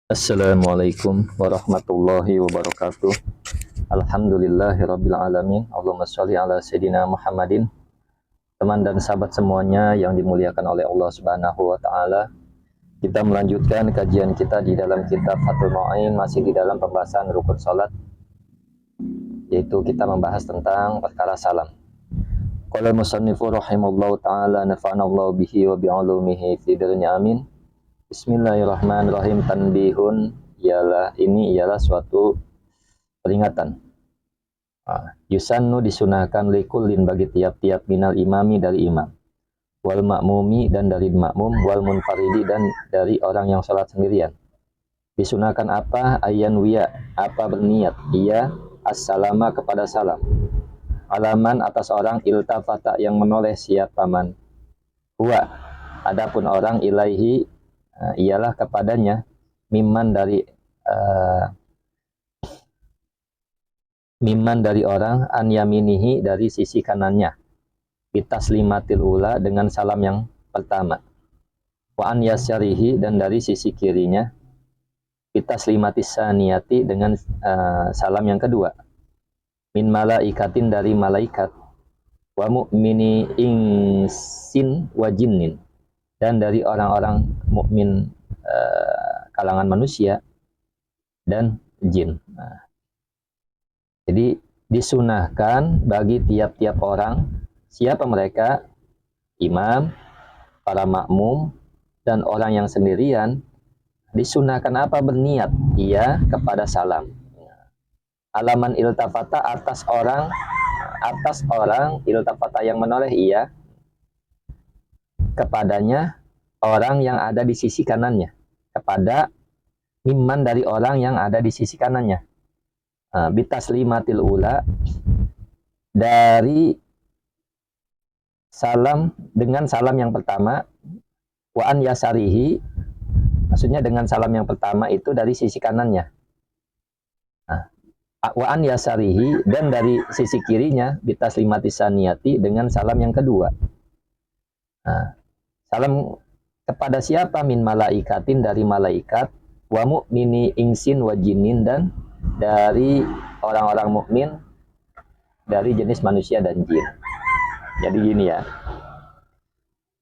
Assalamualaikum warahmatullahi wabarakatuh. Alhamdulillahirabbil alamin. Allahumma shalli ala sayidina Muhammadin. Teman dan sahabat semuanya yang dimuliakan oleh Allah Subhanahu wa taala. Kita melanjutkan kajian kita di dalam kitab Fathul Mu'in, masih di dalam pembahasan rukun salat, yaitu kita membahas tentang perkara salam. Qala musannifu rahimallahu taala nafa'anallahu bihi wa bi'ulumihi fi dunya amin. Bismillahirrahmanirrahim. Tanbihun, ini ialah suatu peringatan. Yusannu disunahkan likullin bagi tiap-tiap minal imami dari imam, wal makmumi dan dari makmum, wal munfaridi dan dari orang yang sholat sendirian. Disunahkan apa? Ayan wiya, apa berniat ia assalama kepada salam, alaman atas orang iltafata yang menoleh siap paman, huwa adapun orang ilaihi ialah kepadanya, miman dari orang, an yaminihi dari sisi kanannya, bitaslimatil ula dengan salam yang pertama, wa an yasyarihi dan dari sisi kirinya, bitaslimatis saniyati dengan salam yang kedua, min malaikatin dari malaikat, wa mu'mini insin wa jinnin dan dari orang-orang mukmin kalangan manusia dan jin. Jadi disunahkan bagi tiap-tiap orang, siapa mereka? Imam, para makmum, dan orang yang sendirian, disunahkan apa? Berniat ia kepada salam. Alaman iltafata atas orang iltafata yang menoleh ia kepadanya, orang yang ada di sisi kanannya, kepada mimman dari orang yang ada di sisi kanannya, bitaslimatil ula dari salam dengan salam yang pertama, wa an yasarihi maksudnya dengan salam yang pertama itu dari sisi kanannya, wa an yasarihi dan dari sisi kirinya, bitaslimatis saniyati dengan salam yang kedua. Salam kepada siapa? Min malaikatin dari malaikat, wa mu'mini insin wa jinnin dan dari orang-orang mukmin dari jenis manusia dan jin. Jadi gini ya,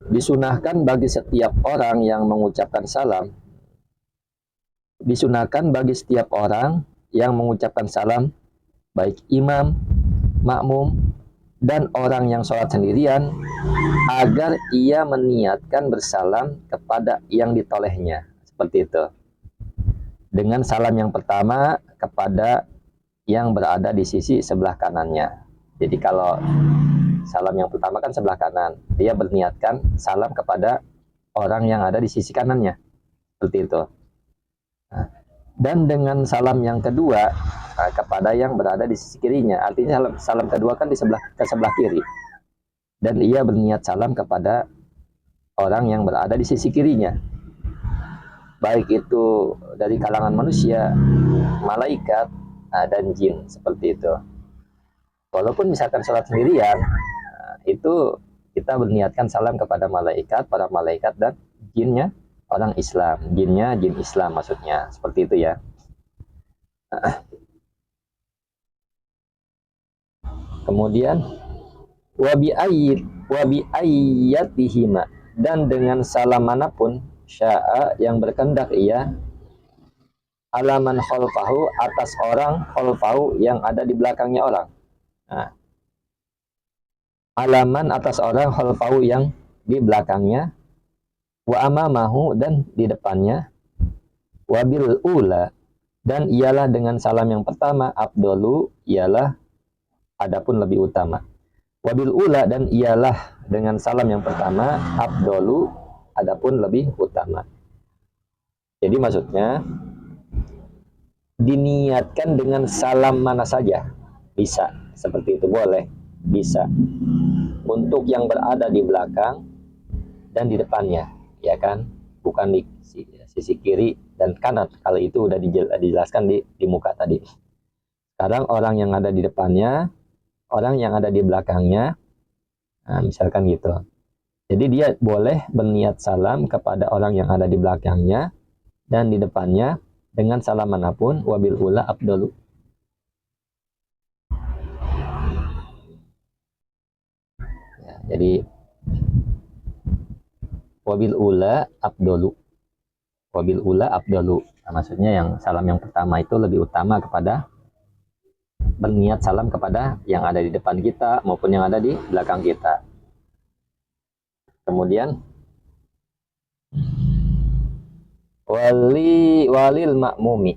disunahkan bagi setiap orang yang mengucapkan salam, disunahkan bagi setiap orang yang mengucapkan salam, baik imam, makmum, dan orang yang sholat sendirian, agar ia meniatkan bersalam kepada yang ditolehnya, seperti itu. Dengan salam yang pertama kepada yang berada di sisi sebelah kanannya. Jadi kalau salam yang pertama kan sebelah kanan, dia berniatkan salam kepada orang yang ada di sisi kanannya, seperti itu. Dan dengan salam yang kedua kepada yang berada di sisi kirinya, artinya salam kedua kan ke sebelah kiri, dan ia berniat salam kepada orang yang berada di sisi kirinya, baik itu dari kalangan manusia, malaikat, dan jin, seperti itu. Walaupun misalkan sholat sendirian, itu kita berniatkan salam kepada malaikat, para malaikat dan jinnya orang Islam, jinnya jin Islam maksudnya, seperti itu ya. Kemudian wabi ayyatihima dan dengan salam manapun, sya'a yang berkendak ia, alaman khalfahu atas orang khalfahu yang ada di belakangnya orang. Alaman atas orang khalfahu yang di belakangnya, wa amamahu dan di depannya, wabil ula dan ialah dengan salam yang pertama, afdalu ialah adapun lebih utama, wabil ula dan ialah dengan salam yang pertama, afdalu adapun lebih utama. Jadi maksudnya diniatkan dengan salam mana saja bisa, seperti itu, boleh, bisa, untuk yang berada di belakang dan di depannya, ya kan, bukan di sisi kiri dan kanan. Kalau itu udah dijelaskan di muka tadi. Sekarang orang yang ada di depannya, orang yang ada di belakangnya, misalkan gitu. Jadi dia boleh berniat salam kepada orang yang ada di belakangnya dan di depannya, dengan salam manapun, wabil ula afdalu. Ya, jadi wabil ula afdalu. Wabil ula afdalu. Nah, maksudnya yang salam yang pertama itu lebih utama kepada berniat salam kepada yang ada di depan kita maupun yang ada di belakang kita. Kemudian walil makmumi,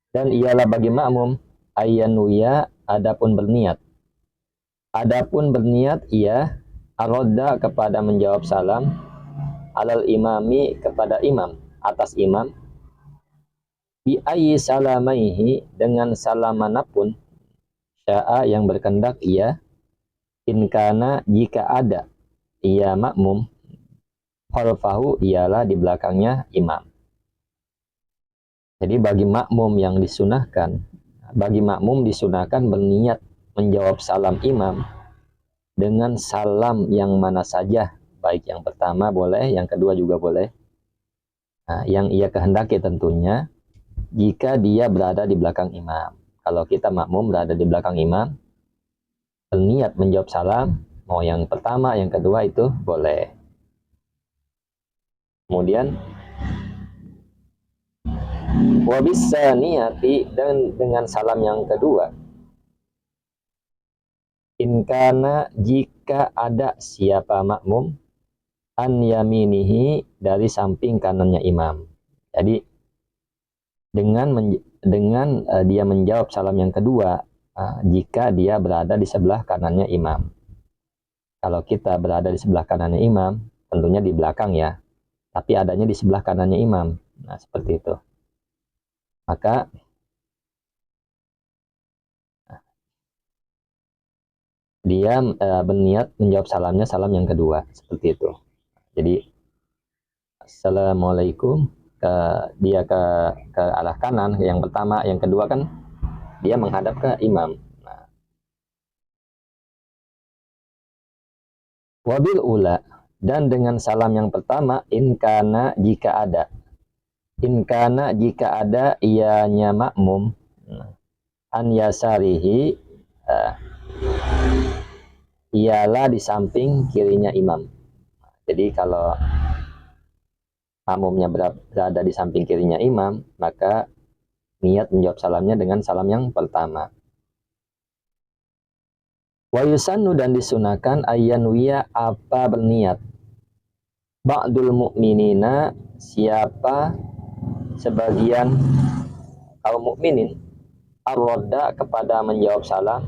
dan ialah bagi makmum ayyanuya adapun berniat ia aroda kepada menjawab salam alal imami kepada imam atas imam bi ayyi salamaihi dengan salam manapun sya'a yang berkehendak ia inkana jika ada ia makmum khalfahu ialah di belakangnya imam. Jadi bagi makmum disunahkan berniat menjawab salam imam dengan salam yang mana saja, baik yang pertama boleh, yang kedua juga boleh. Nah, yang ia kehendaki tentunya jika dia berada di belakang imam. Kalau kita makmum berada di belakang imam, berniat menjawab salam, mau yang pertama, yang kedua itu boleh. Kemudian wabisa niati, dan dengan salam yang kedua inkana jika ada siapa makmum an yaminihi dari samping kanannya imam. Jadi dengan dia menjawab salam yang kedua jika dia berada di sebelah kanannya imam. Kalau kita berada di sebelah kanannya imam, tentunya di belakang ya, tapi adanya di sebelah kanannya imam. Nah, seperti itu. Maka dia berniat menjawab salamnya salam yang kedua, seperti itu. Jadi assalamualaikum, dia ke arah kanan, yang pertama, yang kedua kan dia menghadap ke imam. Nah, wabil ula, dan dengan salam yang pertama inkana jika ada ianya makmum an yasarihi ialah di samping kirinya imam. Jadi kalau makmumnya berada di samping kirinya imam, maka niat menjawab salamnya dengan salam yang pertama. Wa yusannu, dan disunahkan ayyanwiya apa berniat ba'dul mu'minina siapa sebagian kaum mukminin ar-radda kepada menjawab salam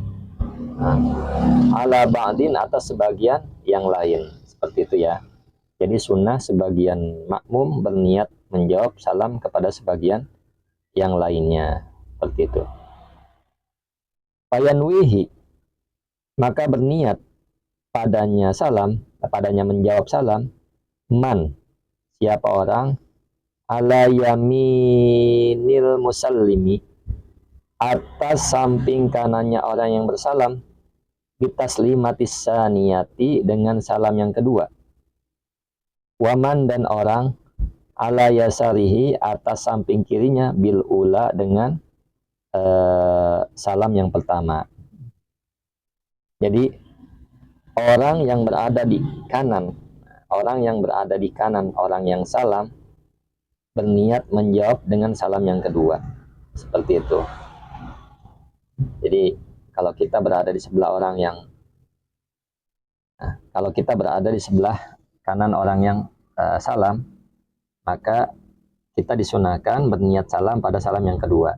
ala ba'din atas sebagian yang lain, seperti itu ya. Jadi sunnah sebagian makmum berniat menjawab salam kepada sebagian yang lainnya, seperti itu. Fayanwihi, maka berniat padanya menjawab salam man siapa orang ala yaminil musallimi atas samping kanannya orang yang bersalam bitaslimatis saniyati dengan salam yang kedua. Waman, dan orang ala yasarihi atas samping kirinya bil ula dengan salam yang pertama. Jadi orang yang berada di kanan orang yang salam berniat menjawab dengan salam yang kedua, seperti itu. Jadi kalau kita berada di sebelah kanan orang yang salam, maka kita disunahkan berniat salam pada salam yang kedua.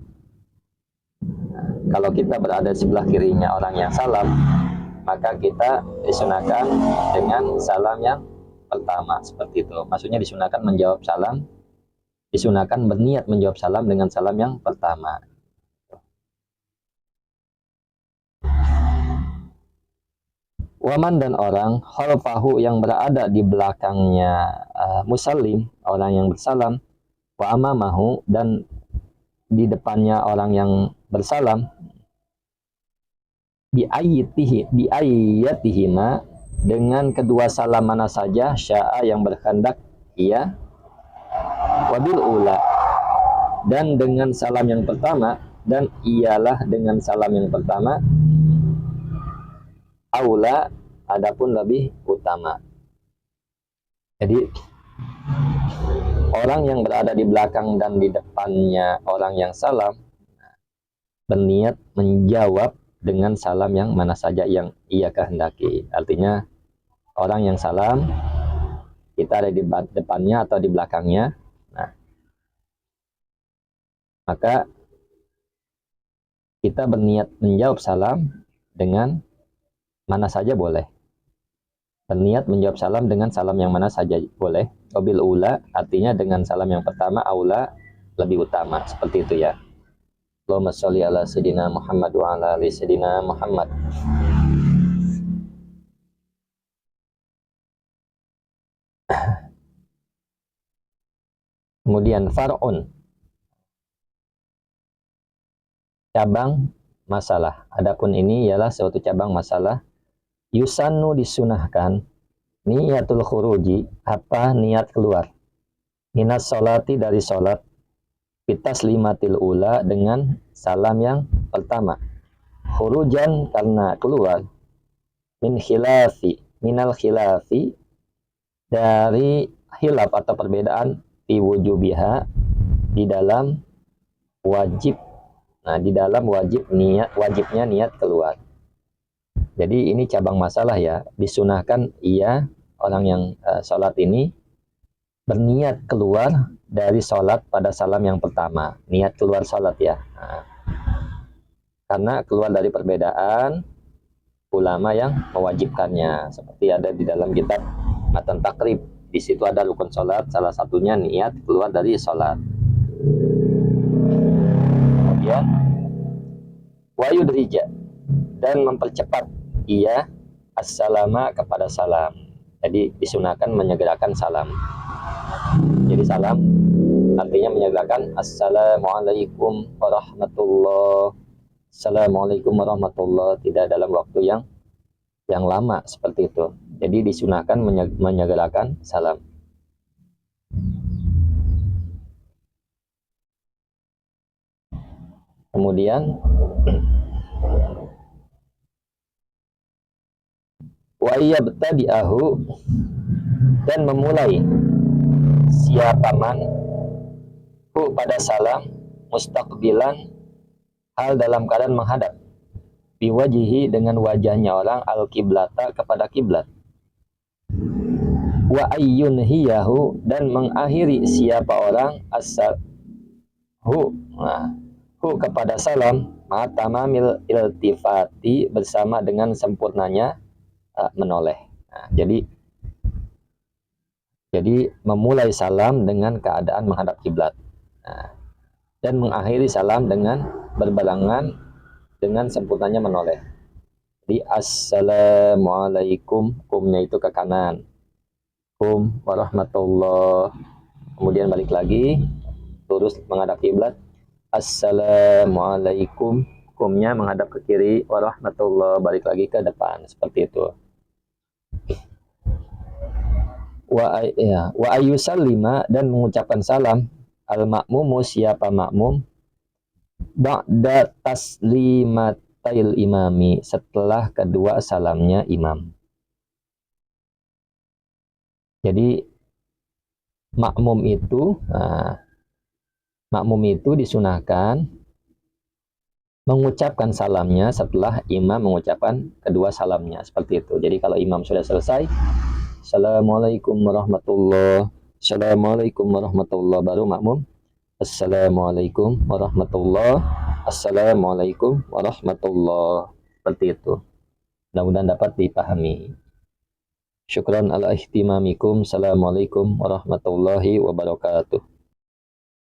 Kalau kita berada di sebelah kirinya orang yang salam, maka kita disunahkan dengan salam yang pertama, seperti itu. Maksudnya disunahkan berniat menjawab salam dengan salam yang pertama. Waman, dan orang khalfahu yang berada di belakangnya musallim, orang yang bersalam, wa amamahu, dan di depannya orang yang bersalam, biayyatihima dengan kedua salam mana saja sya'a yang berkehendak ia wabil ula, dan dengan salam yang pertama, dan ialah dengan salam yang pertama, aula, adapun lebih utama. Jadi orang yang berada di belakang dan di depannya orang yang salam berniat menjawab dengan salam yang mana saja yang ia kehendaki. Artinya orang yang salam, kita ada di depannya atau di belakangnya, nah, maka kita berniat menjawab salam dengan mana saja boleh. Berniat menjawab salam dengan salam yang mana saja boleh. Wabil ula, artinya dengan salam yang pertama, aula, lebih utama. Seperti itu ya. Allahumma sholli ala sayyidina Muhammad wa ala ali sayyidina Muhammad. Kemudian far'un, cabang masalah. Adapun ini ialah suatu cabang masalah. Yusannu, disunahkan, niyatul khuruji, apa niat keluar, minas sholati, dari sholat, fitas limatil ula, dengan salam yang pertama, khurujan, karena keluar, minal khilafi, dari hilaf atau perbedaan, fi wujubiha, di dalam wajib, nah di dalam wajibnya niat keluar. Jadi ini cabang masalah ya, disunahkan ia orang yang sholat ini berniat keluar dari sholat pada salam yang pertama, niat keluar sholat ya. Nah, karena keluar dari perbedaan ulama yang mewajibkannya, seperti ada di dalam kitab Matan Takrib. Di situ ada rukun sholat, salah satunya niat keluar dari sholat. Kemudian wayudrija, dan mempercepat ia assalama, kepada salam. Jadi disunahkan menyegerakan salam. Jadi salam artinya menyegerakan assalamualaikum warahmatullah, assalamualaikum warahmatullah, tidak dalam waktu yang lama seperti itu. Jadi disunahkan menyegerakan salam. Kemudian wa yabtadi'ahu, dan memulai siapa man hu, pada salam, mustaqbilan, hal dalam keadaan menghadap, biwajihi, dengan wajahnya orang, al kiblata, kepada kiblat, wa ayyun hiyahu, dan mengakhiri siapa orang asal hu, nah, hu kepada salam, matamamil iltifati, bersama dengan sempurnanya menoleh. Nah, jadi memulai salam dengan keadaan menghadap kiblat, nah, dan mengakhiri salam dengan berbarengan dengan sempurnanya menoleh. Jadi assalamualaikum, kumnya itu ke kanan, kum warahmatullah, kemudian balik lagi lurus menghadap kiblat, assalamualaikum, kumnya menghadap ke kiri, warahmatullah, balik lagi ke depan, seperti itu. Wa ayyusallima, dan mengucapkan salam, al makmumu, siapa makmum, ba'da taslimatil imami, setelah kedua salamnya imam. Jadi makmum itu disunahkan mengucapkan salamnya setelah imam mengucapkan kedua salamnya, seperti itu. Jadi kalau imam sudah selesai, assalamualaikum warahmatullah, assalamualaikum warahmatullah, baru makmum assalamualaikum warahmatullah, assalamualaikum warahmatullah, seperti itu. Mudah-mudahan dapat dipahami. Syukran ala ihtimamikum. Assalamualaikum warahmatullahi wabarakatuh.